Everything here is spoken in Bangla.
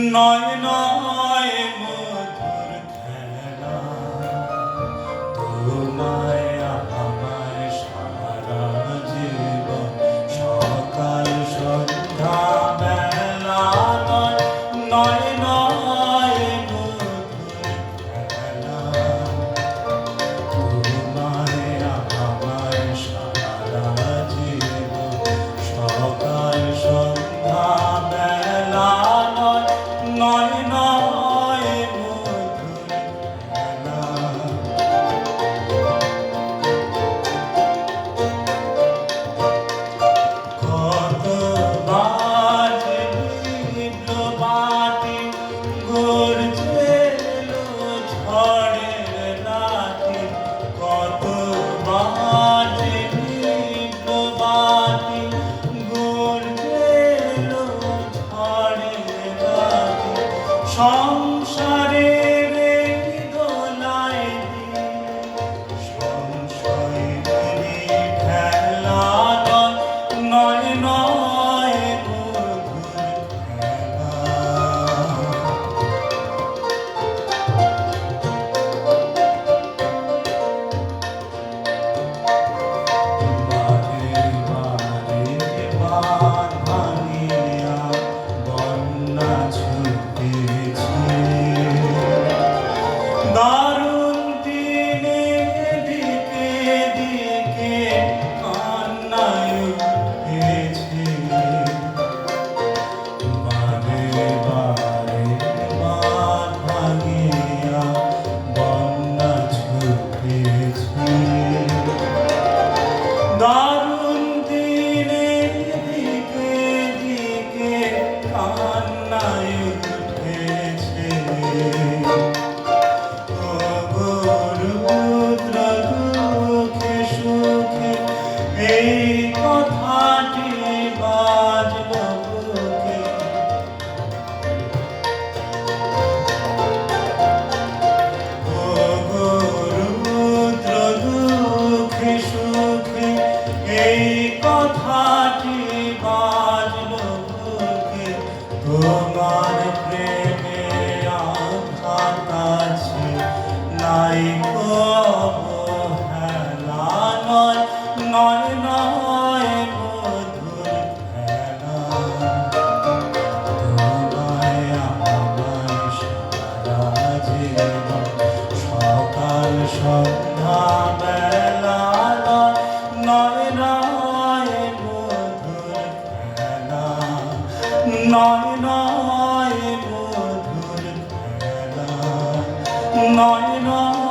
নয় নয় মধুর খেলা তোমায় আমায় সারা জীবন সকাল সন্ধ্যা বেলা নয় নয় মধুর খেলা তোমায় আমায় সারা জীবন সকাল সন্ধ্যা বেলা নয় নয় মধুর খেলা কত বাজে বিপ্লবাতি গর্জে এলো ঝড়ের রাতে কত বাজে বিপ্লবাতি গর্জে এলো ঝড়ের রাতে সংসারের এই দোলায় দিয়ে সংশয়েরই ঠেলা নয় নয় মধুর খেলা বারে বারে বাঁধ ভাঙিয়া বন্যা ছুটেছে দারুণ দিনে দিকে দিকে কান্নায় উঠেছে বারে বারে বাঁধ ভাঙিয়া বন্যা ছুটেছে দারুণ দিনে দিকে দিকে কান্নায় উঠেছে রুদ্র দুঃখে সুখে এই কথাটি বাজল বুকে রুদ্র দুঃখে সুখে এই কথাটি বাজল বুকে তোমার প্রেমে আঘাত আছে নাই অবহেলা নয় নয় নয় মধুর খেলা তোমায় আমায় সারা জীবন সকাল সন্ধ্যা বেলা নয় নয় মধুর খেলা নয় নয় মধুর খেলা নয় নয়